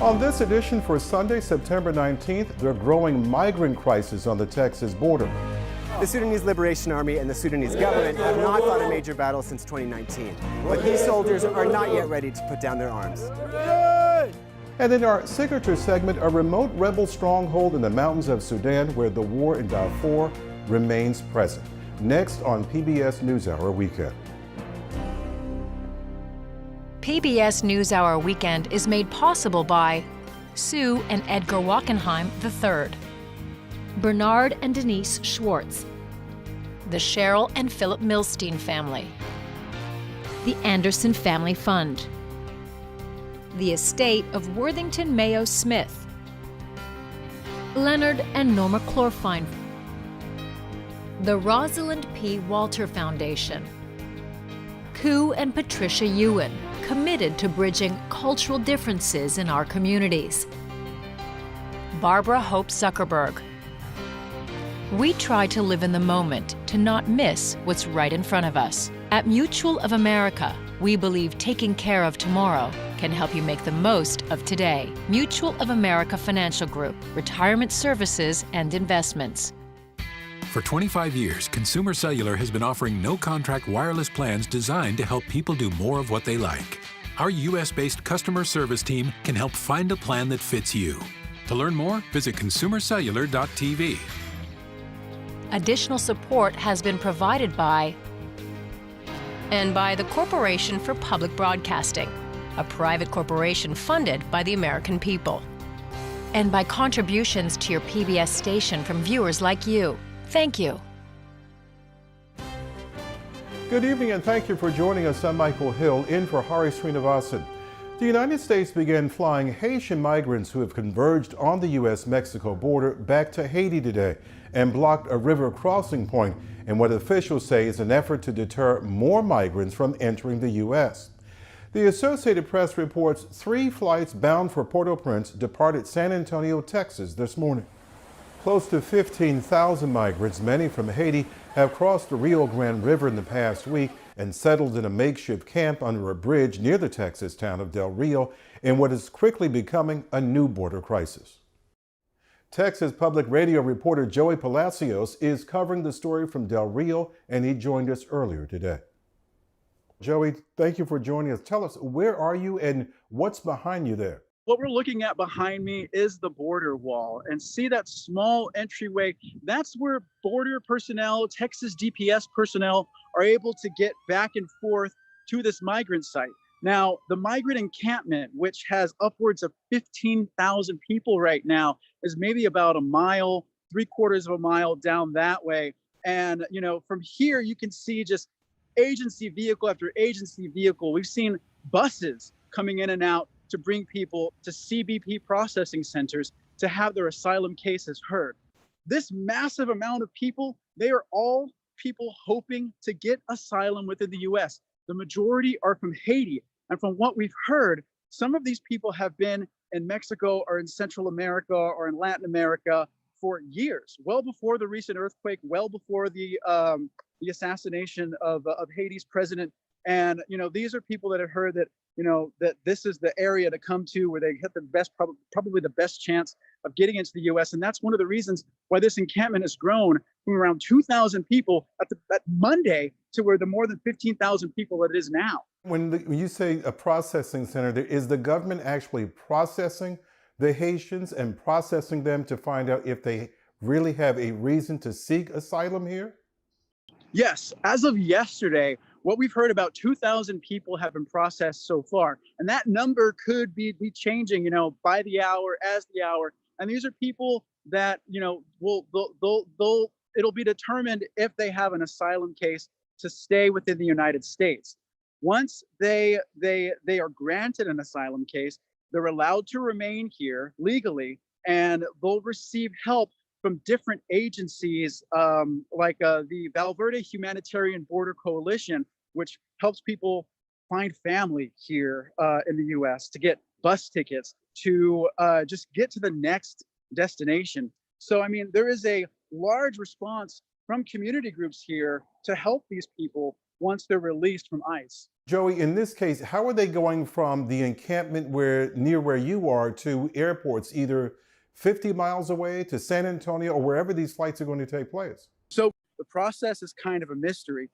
On this edition for Sunday, September 19th, the growing migrant crisis on the Texas border. The Sudanese Liberation Army and the Sudanese government have not fought a major battle since 2019, but these soldiers are not yet ready to put down their arms. And in our signature segment, a remote rebel stronghold in the mountains of Sudan where the war in Darfur remains present. Next on PBS NewsHour Weekend. PBS NewsHour Weekend is made possible by Sue and Edgar Wackenheim III, Bernard and Denise Schwartz, the Cheryl and Philip Milstein family, the Anderson Family Fund, the estate of Worthington Mayo Smith, Leonard and Norma Chlorfine, the Rosalind P. Walter Foundation, Koo and Patricia Ewan, committed to bridging cultural differences in our communities, Barbara Hope Zuckerberg. We try to live in the moment to not miss what's right in front of us. At Mutual of America, we believe taking care of tomorrow can help you make the most of today. Mutual of America Financial Group, retirement services and investments. For 25 years, Consumer Cellular has been offering no-contract wireless plans designed to help people do more of what they like. Our U.S.-based customer service team can help find a plan that fits you. To learn more, visit consumercellular.tv. Additional support has been provided by the Corporation for Public Broadcasting, a private corporation funded by the American people, and by contributions to your PBS station from viewers like you. Thank you. Good evening and thank you for joining us. I'm Michael Hill in for Hari Srinivasan. The United States began flying Haitian migrants who have converged on the U.S.-Mexico border back to Haiti today and blocked a river crossing point in what officials say is an effort to deter more migrants from entering the U.S. The Associated Press reports 3 flights bound for Port-au-Prince departed San Antonio, Texas this morning. Close to 15,000 migrants, many from Haiti, have crossed the Rio Grande River in the past week and settled in a makeshift camp under a bridge near the Texas town of Del Rio in what is quickly becoming a new border crisis. Texas Public Radio reporter Joey Palacios is covering the story from Del Rio, and he joined us earlier today. Joey, thank you for joining us. Tell us, where are you and what's behind you there? What we're looking at behind me is the border wall, and see that small entryway. That's where border personnel, Texas DPS personnel, are able to get back and forth to this migrant site. Now, the migrant encampment, which has upwards of 15,000 people right now, is maybe about a mile, 3/4 of a mile down that way. And, from here, you can see just agency vehicle after agency vehicle. We've seen buses coming in and out to bring people to CBP processing centers to have their asylum cases heard. This massive amount of people, they are all people hoping to get asylum within the U.S. The majority are from Haiti. And from what we've heard, some of these people have been in Mexico or in Central America or in Latin America for years, well before the recent earthquake, well before the assassination of Haiti's president. And, these are people that have heard that, that this is the area to come to where they get the best, probably the best chance of getting into the U.S. And that's one of the reasons why this encampment has grown from around 2,000 people at Monday to where the more than 15,000 people that it is now. When you say a processing center, is the government actually processing the Haitians and processing them to find out if they really have a reason to seek asylum here? Yes, as of yesterday, what we've heard, about 2,000 people have been processed so far. And that number could be changing, by the hour, as the hour. And these are people that, it'll be determined if they have an asylum case to stay within the United States. Once they are granted an asylum case, they're allowed to remain here legally, and they'll receive help from different agencies, like the Valverde Humanitarian Border Coalition, which helps people find family here in the U.S., to get bus tickets, to just get to the next destination. So, there is a large response from community groups here to help these people once they're released from ICE. Joey, in this case, how are they going from the encampment near where you are to airports, either 50 miles away to San Antonio or wherever these flights are going to take place? So the process is kind of a mystery.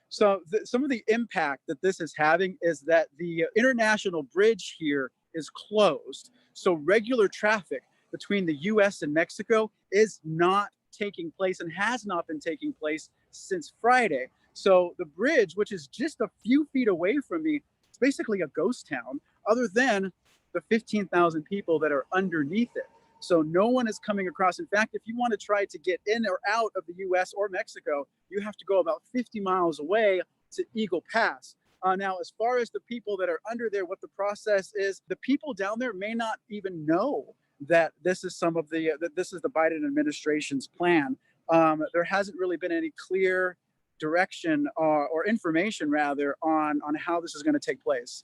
Some of the impact that this is having is that the international bridge here is closed. So regular traffic between the US and Mexico is not taking place and has not been taking place since Friday. So the bridge, which is just a few feet away from me, it's basically a ghost town, other than the 15,000 people that are underneath it. So no one is coming across. In fact, if you want to try to get in or out of the US or Mexico, you have to go about 50 miles away to Eagle Pass. Now, as far as the people that are under there, what the process is, the people down there may not even know that this is the Biden administration's plan. There hasn't really been any clear direction or information rather on how this is going to take place.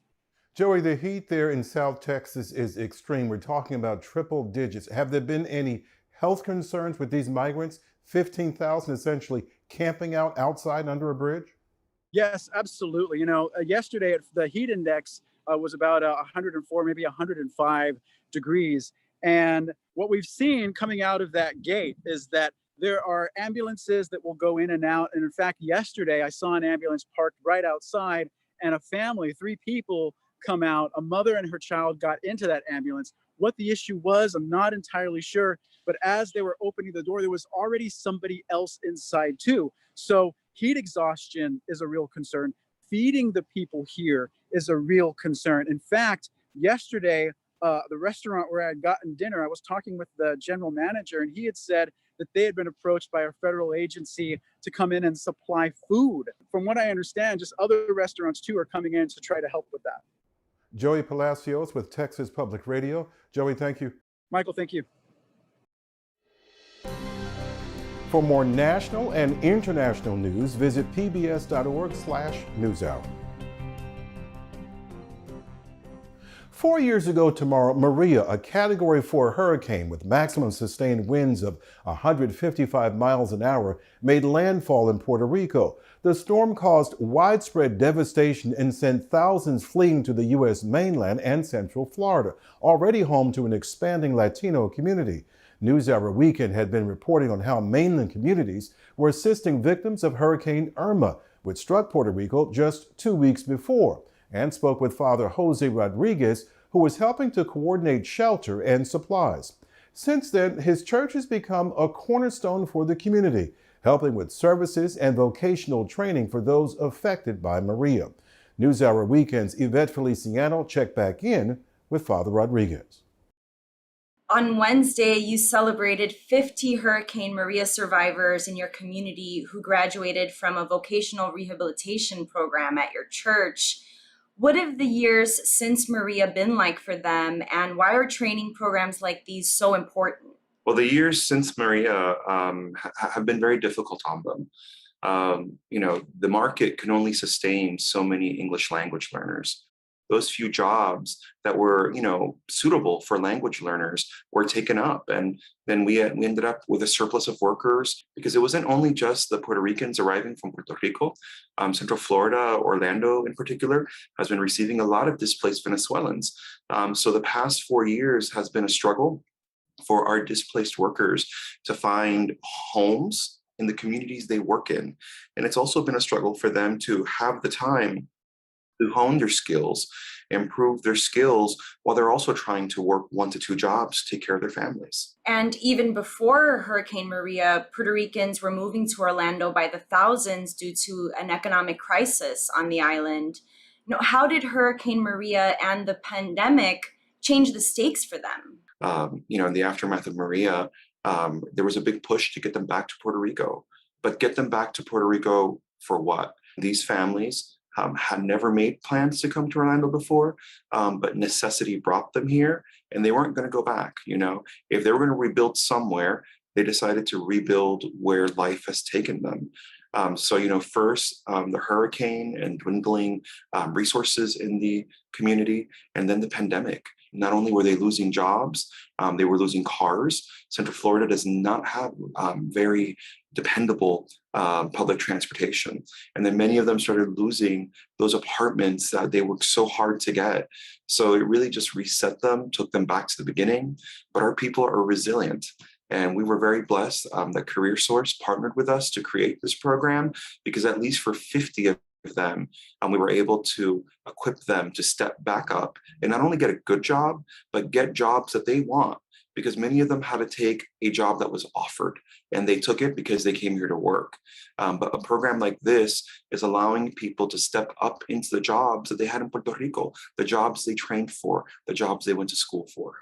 Joey, the heat there in South Texas is extreme. We're talking about triple digits. Have there been any health concerns with these migrants? 15,000 essentially camping out outside under a bridge? Yes, absolutely. Yesterday the heat index was about 104, maybe 105 degrees. And what we've seen coming out of that gate is that there are ambulances that will go in and out. And in fact, yesterday I saw an ambulance parked right outside, and a family, 3 people, come out. A mother and her child got into that ambulance. What the issue was, I'm not entirely sure. But as they were opening the door, there was already somebody else inside too. So heat exhaustion is a real concern. Feeding the people here is a real concern. In fact, yesterday, the restaurant where I had gotten dinner, I was talking with the general manager, and he had said that they had been approached by a federal agency to come in and supply food. From what I understand, just other restaurants too are coming in to try to help with that. Joey Palacios with Texas Public Radio. Joey, thank you. Michael, thank you. For more national and international news, visit pbs.org/newshour. 4 years ago tomorrow, Maria, a Category 4 hurricane with maximum sustained winds of 155 miles an hour, made landfall in Puerto Rico. The storm caused widespread devastation and sent thousands fleeing to the U.S. mainland and Central Florida, already home to an expanding Latino community. NewsHour Weekend had been reporting on how mainland communities were assisting victims of Hurricane Irma, which struck Puerto Rico just 2 weeks before, and spoke with Father Jose Rodriguez, who was helping to coordinate shelter and supplies. Since then, his church has become a cornerstone for the community, helping with services and vocational training for those affected by Maria. NewsHour Weekend's Yvette Feliciano checked back in with Father Rodriguez. On Wednesday, you celebrated 50 Hurricane Maria survivors in your community who graduated from a vocational rehabilitation program at your church. What have the years since Maria been like for them, and why are training programs like these so important? Well, the years since Maria have been very difficult on them. The market can only sustain so many English language learners. Those few jobs that were, suitable for language learners were taken up. And then we ended up with a surplus of workers, because it wasn't only just the Puerto Ricans arriving from Puerto Rico. Central Florida, Orlando in particular, has been receiving a lot of displaced Venezuelans. So the past 4 years has been a struggle for our displaced workers to find homes in the communities they work in. And it's also been a struggle for them to have the time to hone their skills, improve their skills, while they're also trying to work 1 to 2 jobs to take care of their families. And even before Hurricane Maria, Puerto Ricans were moving to Orlando by the thousands due to an economic crisis on the island. How did Hurricane Maria and the pandemic change the stakes for them? In the aftermath of Maria, there was a big push to get them back to Puerto Rico. But get them back to Puerto Rico for what? These families had never made plans to come to Orlando before, but necessity brought them here, and they weren't going to go back. If they were going to rebuild somewhere, they decided to rebuild where life has taken them. First, the hurricane and dwindling resources in the community, and then the pandemic. Not only were they losing jobs, they were losing cars. Central Florida does not have very dependable public transportation. And then many of them started losing those apartments that they worked so hard to get. So it really just reset them, took them back to the beginning. But our people are resilient. And we were very blessed that CareerSource partnered with us to create this program, because at least for 50 of them, we were able to equip them to step back up and not only get a good job, but get jobs that they want. Because many of them had to take a job that was offered, and they took it because they came here to work. But a program like this is allowing people to step up into the jobs that they had in Puerto Rico, the jobs they trained for, the jobs they went to school for.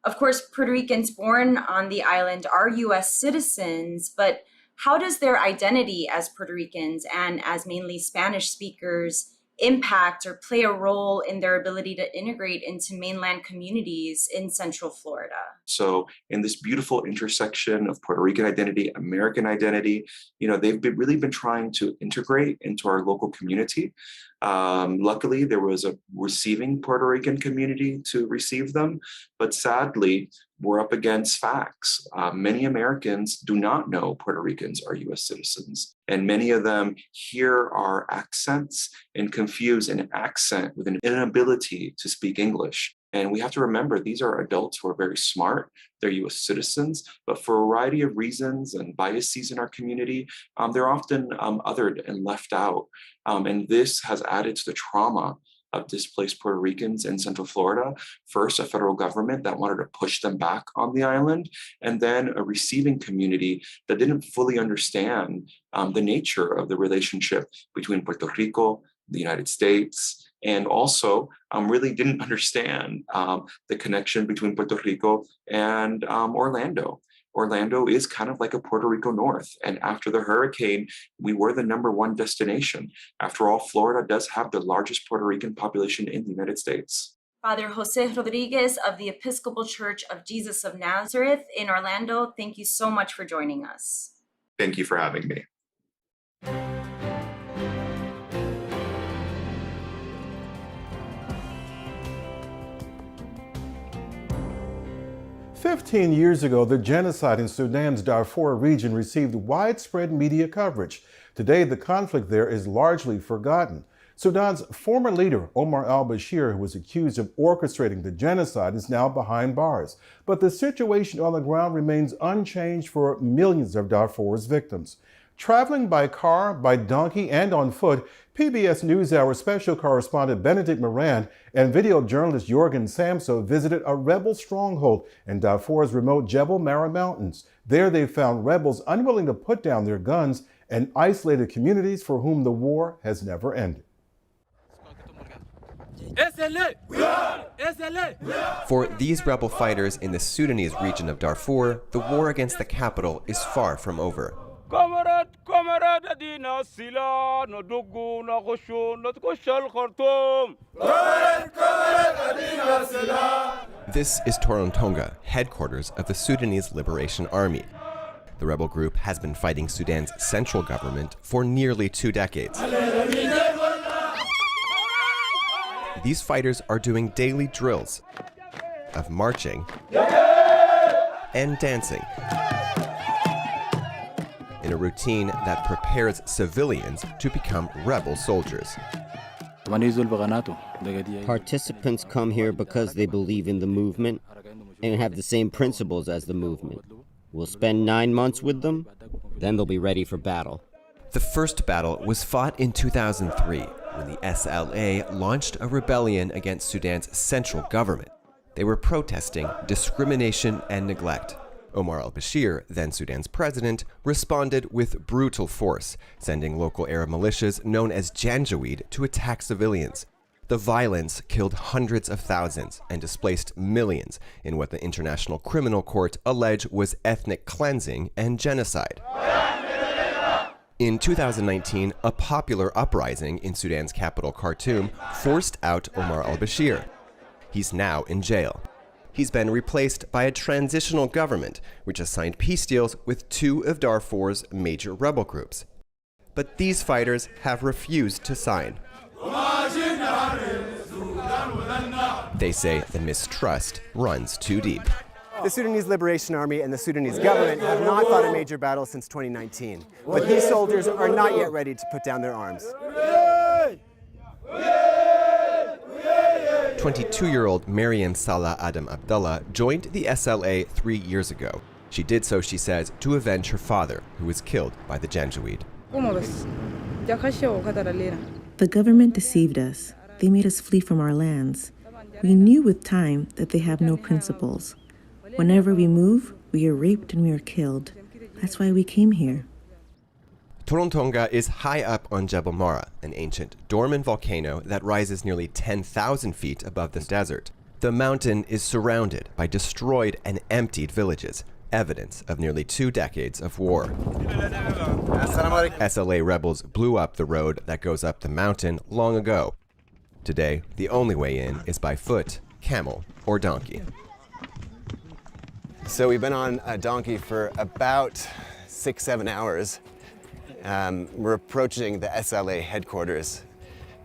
Of course, Puerto Ricans born on the island are U.S. citizens, but how does their identity as Puerto Ricans and as mainly Spanish speakers impact or play a role in their ability to integrate into mainland communities in Central Florida? So in this beautiful intersection of Puerto Rican identity, American identity, they've really been trying to integrate into our local community. Luckily, there was a receiving Puerto Rican community to receive them, but sadly, we're up against facts. Many Americans do not know Puerto Ricans are U.S. citizens, and many of them hear our accents and confuse an accent with an inability to speak English. And we have to remember, these are adults who are very smart, they're U.S. citizens, but for a variety of reasons and biases in our community, they're often othered and left out. And this has added to the trauma of displaced Puerto Ricans in Central Florida. First, a federal government that wanted to push them back on the island, and then a receiving community that didn't fully understand the nature of the relationship between Puerto Rico, the United States, and also really didn't understand the connection between Puerto Rico and Orlando. Orlando is kind of like a Puerto Rico North. And after the hurricane, we were the #1 destination. After all, Florida does have the largest Puerto Rican population in the United States. Father Jose Rodriguez of the Episcopal Church of Jesus of Nazareth in Orlando, thank you so much for joining us. Thank you for having me. 15 years ago, the genocide in Sudan's Darfur region received widespread media coverage. Today, the conflict there is largely forgotten. Sudan's former leader, Omar al-Bashir, who was accused of orchestrating the genocide, is now behind bars. But the situation on the ground remains unchanged for millions of Darfur's victims. Traveling by car, by donkey, and on foot, PBS NewsHour special correspondent Benedict Moran and video journalist Jorgen Samso visited a rebel stronghold in Darfur's remote Jebel Mara Mountains. There they found rebels unwilling to put down their guns and isolated communities for whom the war has never ended. For these rebel fighters in the Sudanese region of Darfur, the war against the capital is far from over. This is Torontonga, headquarters of the Sudanese Liberation Army. The rebel group has been fighting Sudan's central government for nearly 2 decades. These fighters are doing daily drills of marching and dancing in a routine that prepares civilians to become rebel soldiers. Participants come here because they believe in the movement and have the same principles as the movement. We'll spend 9 months with them, then they'll be ready for battle. The first battle was fought in 2003 when the SLA launched a rebellion against Sudan's central government. They were protesting discrimination and neglect. Omar al-Bashir, then Sudan's president, responded with brutal force, sending local Arab militias known as Janjaweed to attack civilians. The violence killed hundreds of thousands and displaced millions in what the International Criminal Court alleged was ethnic cleansing and genocide. In 2019, a popular uprising in Sudan's capital, Khartoum, forced out Omar al-Bashir. He's now in jail. He's been replaced by a transitional government, which has signed peace deals with 2 of Darfur's major rebel groups. But these fighters have refused to sign. They say the mistrust runs too deep. The Sudanese Liberation Army and the Sudanese government have not fought a major battle since 2019, but these soldiers are not yet ready to put down their arms. 22-year-old Mariam Salah Adam Abdullah joined the SLA 3 years ago. She did so, she says, to avenge her father, who was killed by the Janjaweed. The government deceived us. They made us flee from our lands. We knew with time that they have no principles. Whenever we move, we are raped and we are killed. That's why we came here. Torontonga is high up on Jebel Mara, an ancient dormant volcano that rises nearly 10,000 feet above the desert. The mountain is surrounded by destroyed and emptied villages, evidence of nearly 2 decades of war. SLA rebels blew up the road that goes up the mountain long ago. Today, the only way in is by foot, camel, or donkey. So we've been on a donkey for about 6-7 hours. We're approaching the SLA headquarters.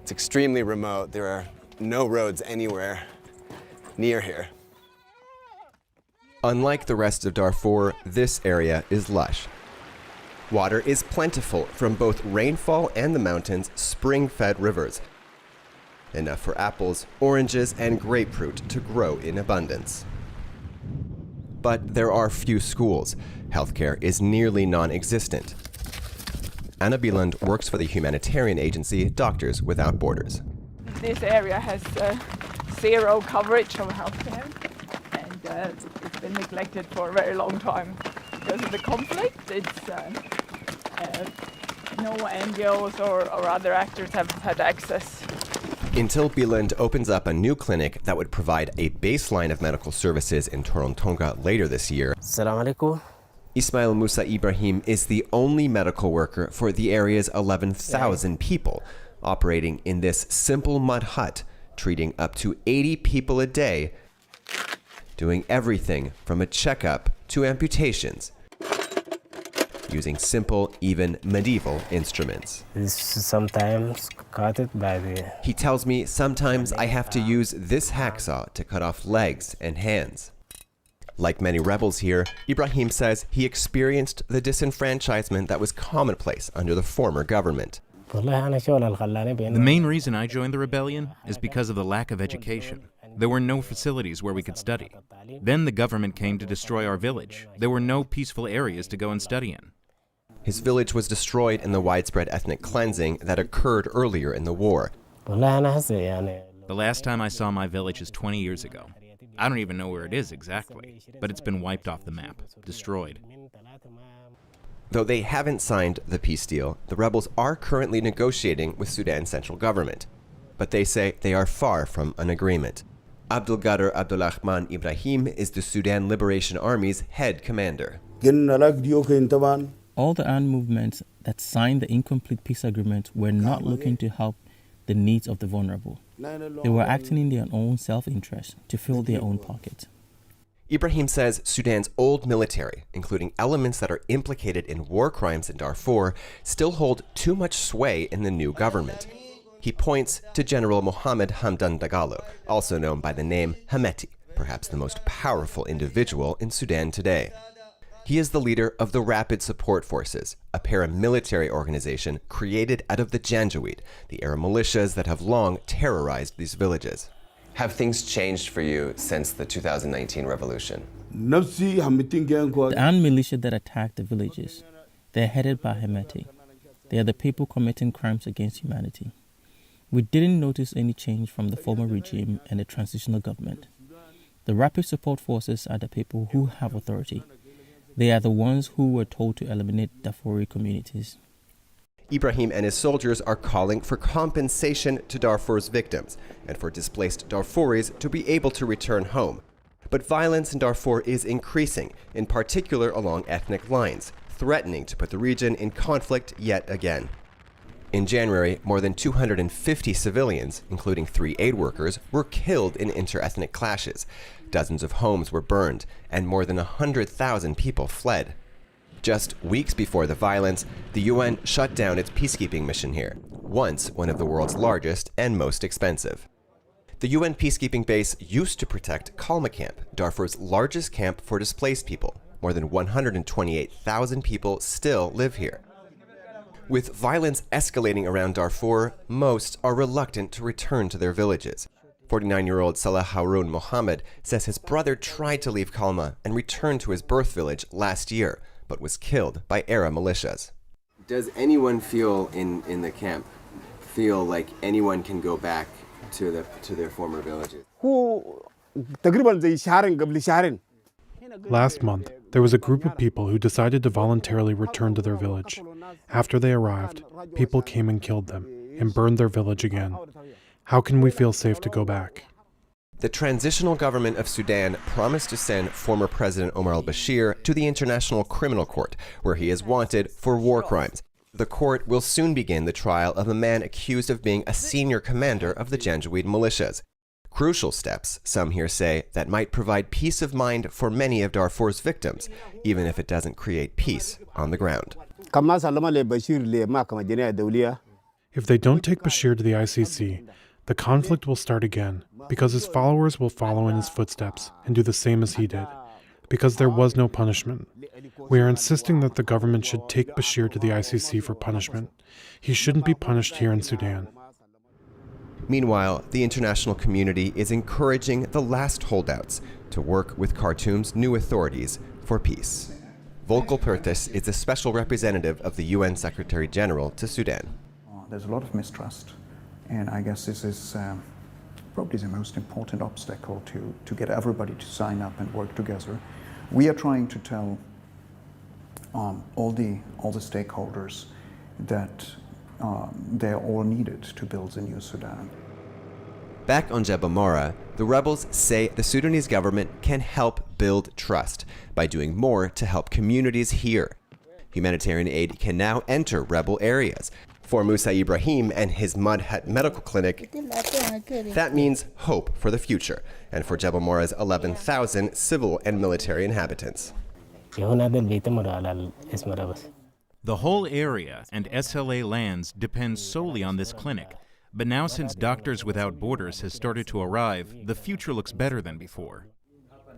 It's extremely remote. There are no roads anywhere near here. Unlike the rest of Darfur, this area is lush. Water is plentiful from both rainfall and the mountain's spring-fed rivers. Enough for apples, oranges, and grapefruit to grow in abundance. But there are few schools. Healthcare is nearly non-existent. Anna Bieland works for the humanitarian agency Doctors Without Borders. This area has zero coverage of healthcare, and it's been neglected for a very long time because of the conflict. It's no NGOs or other actors have had access. Until Bieland opens up a new clinic that would provide a baseline of medical services in Torontonga later this year. Assalamu alaikum. Ismail Musa Ibrahim is the only medical worker for the area's 11,000 people, operating in this simple mud hut, treating up to 80 people a day, doing everything from a checkup to amputations, using simple, even medieval instruments. Sometimes cut it by the... He tells me sometimes I have to use this hacksaw to cut off legs and hands. Like many rebels here, Ibrahim says he experienced the disenfranchisement that was commonplace under the former government. The main reason I joined the rebellion is because of the lack of education. There were no facilities where we could study. Then the government came to destroy our village. There were no peaceful areas to go and study in. His village was destroyed in the widespread ethnic cleansing that occurred earlier in the war. The last time I saw my village is 20 years ago. I don't even know where it is exactly, but it's been wiped off the map, destroyed. Though they haven't signed the peace deal, the rebels are currently negotiating with Sudan's central government. But they say they are far from an agreement. Abdelgader Abdulrahman Ibrahim is the Sudan Liberation Army's head commander. All the armed movements that signed the incomplete peace agreement were not looking to help the needs of the vulnerable. They were acting in their own self-interest to fill their own pockets. Ibrahim says Sudan's old military, including elements that are implicated in war crimes in Darfur, still hold too much sway in the new government. He points to General Mohammed Hamdan Dagalo, also known by the name Hemeti, perhaps the most powerful individual in Sudan today. He is the leader of the Rapid Support Forces, a paramilitary organization created out of the Janjaweed, the Arab militias that have long terrorized these villages. Have things changed for you since the 2019 revolution? The armed militia that attacked the villages, they're headed by Hemeti. They are the people committing crimes against humanity. We didn't notice any change from the former regime and the transitional government. The Rapid Support Forces are the people who have authority. They are the ones who were told to eliminate Darfuri communities. Ibrahim and his soldiers are calling for compensation to Darfur's victims and for displaced Darfuris to be able to return home. But violence in Darfur is increasing, in particular along ethnic lines, threatening to put the region in conflict yet again. In January, more than 250 civilians, including 3 aid workers, were killed in inter-ethnic clashes. Dozens of homes were burned, and more than 100,000 people fled. Just weeks before the violence, the UN shut down its peacekeeping mission here, once one of the world's largest and most expensive. The UN peacekeeping base used to protect Kalma Camp, Darfur's largest camp for displaced people. More than 128,000 people still live here. With violence escalating around Darfur, most are reluctant to return to their villages. 49-year-old Salah Haroun Mohammed says his brother tried to leave Kalma and return to his birth village last year, but was killed by ERA militias. Does anyone in the camp feel like anyone can go back to their former villages? Last month, there was a group of people who decided to voluntarily return to their village. After they arrived, people came and killed them and burned their village again. How can we feel safe to go back? The transitional government of Sudan promised to send former President Omar al-Bashir to the International Criminal Court, where he is wanted for war crimes. The court will soon begin the trial of a man accused of being a senior commander of the Janjaweed militias. Crucial steps, some here say, that might provide peace of mind for many of Darfur's victims, even if it doesn't create peace on the ground. If they don't take Bashir to the ICC, the conflict will start again, because his followers will follow in his footsteps and do the same as he did, because there was no punishment. We are insisting that the government should take Bashir to the ICC for punishment. He shouldn't be punished here in Sudan. Meanwhile, the international community is encouraging the last holdouts to work with Khartoum's new authorities for peace. Volker Perthes is a special representative of the UN Secretary General to Sudan. There's a lot of mistrust, and I guess this is probably the most important obstacle to get everybody to sign up and work together. We are trying to tell all the stakeholders that they're all needed to build the new Sudan. Back on Jebel Mara, the rebels say the Sudanese government can help build trust by doing more to help communities here. Humanitarian aid can now enter rebel areas. For Musa Ibrahim and his Mud Hut Medical Clinic, that means hope for the future, and for Jebel Mara's 11,000 civil and military inhabitants. The whole area and SLA lands depend solely on this clinic. But now, since Doctors Without Borders has started to arrive, the future looks better than before.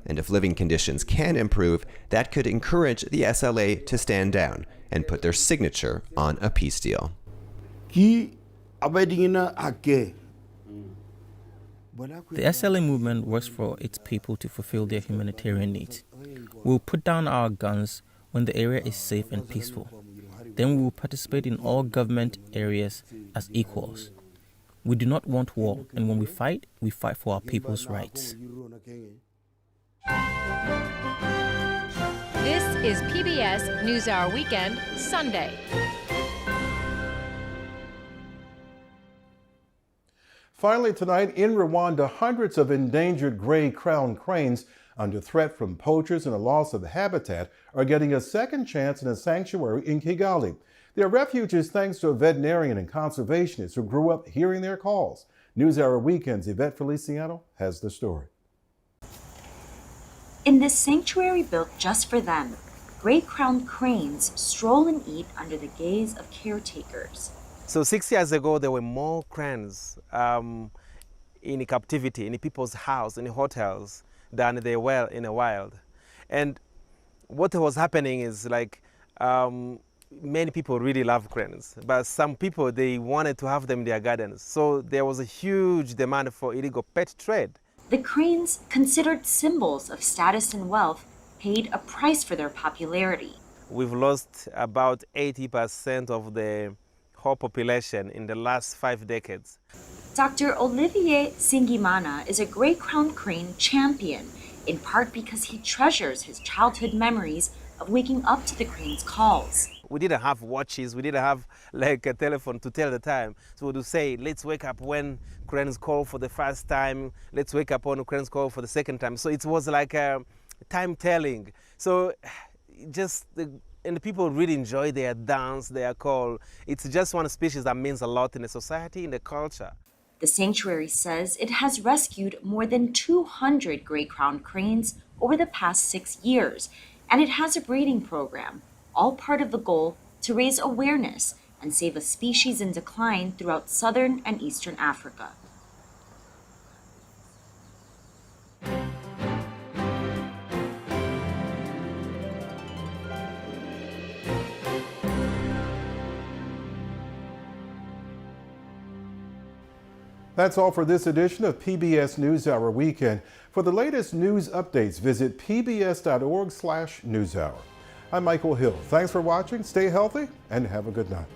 And if living conditions can improve, that could encourage the SLA to stand down and put their signature on a peace deal. The SLA movement works for its people to fulfill their humanitarian needs. We'll put down our guns when the area is safe and peaceful. Then we will participate in all government areas as equals. We do not want war, and when we fight for our people's rights. This is PBS NewsHour Weekend, Sunday. Finally tonight, in Rwanda, hundreds of endangered gray-crowned cranes under threat from poachers and a loss of habitat are getting a second chance in a sanctuary in Kigali. They are refugees thanks to a veterinarian and conservationist who grew up hearing their calls. NewsHour Weekend's Yvette Feliciano has the story. In this sanctuary built just for them, gray-crowned cranes stroll and eat under the gaze of caretakers. So 6 years ago, there were more cranes in captivity, in people's house, in hotels, than they were in the wild. And what was happening is like many people really love cranes, but some people, they wanted to have them in their gardens. So there was a huge demand for illegal pet trade. The cranes, considered symbols of status and wealth, paid a price for their popularity. We've lost about 80% of the whole population in the last 5 decades. Dr. Olivier Singimana is a gray-crowned crane champion, in part because he treasures his childhood memories of waking up to the crane's calls. We didn't have watches, we didn't have like a telephone to tell the time. So we would say, let's wake up when cranes call for the first time, let's wake up when cranes call for the second time. So it was like a time telling. So and the people really enjoy their dance, their call. It's just one species that means a lot in the society, in the culture. The sanctuary says it has rescued more than 200 gray-crowned cranes over the past 6 years, and it has a breeding program, all part of the goal to raise awareness and save a species in decline throughout southern and eastern Africa. That's all for this edition of PBS NewsHour Weekend. For the latest news updates, visit pbs.org/newshour. I'm Michael Hill. Thanks for watching. Stay healthy and have a good night.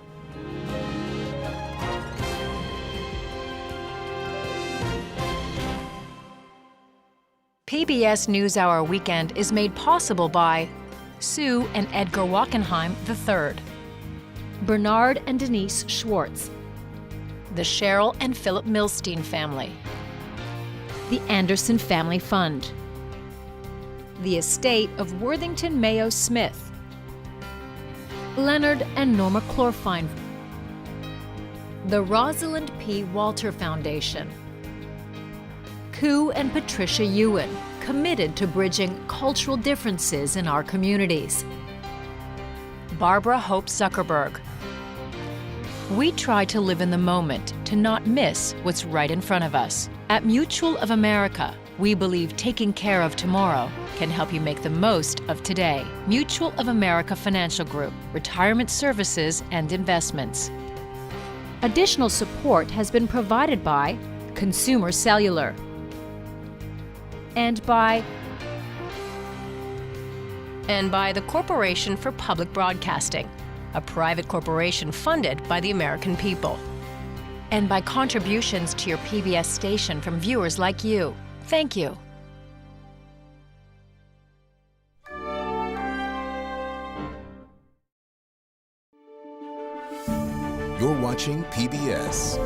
PBS NewsHour Weekend is made possible by Sue and Edgar Wackenheim III, Bernard and Denise Schwartz, the Cheryl and Philip Milstein family, the Anderson Family Fund, the estate of Worthington Mayo Smith, Leonard and Norma Chlorfine, the Rosalind P. Walter Foundation, Koo and Patricia Ewan, committed to bridging cultural differences in our communities, Barbara Hope Zuckerberg. We try to live in the moment, to not miss what's right in front of us. At Mutual of America, we believe taking care of tomorrow can help you make the most of today. Mutual of America Financial Group, retirement services and investments. Additional support has been provided by Consumer Cellular and by the Corporation for Public Broadcasting, a private corporation funded by the American people, and by contributions to your PBS station from viewers like you. Thank you. You're watching PBS.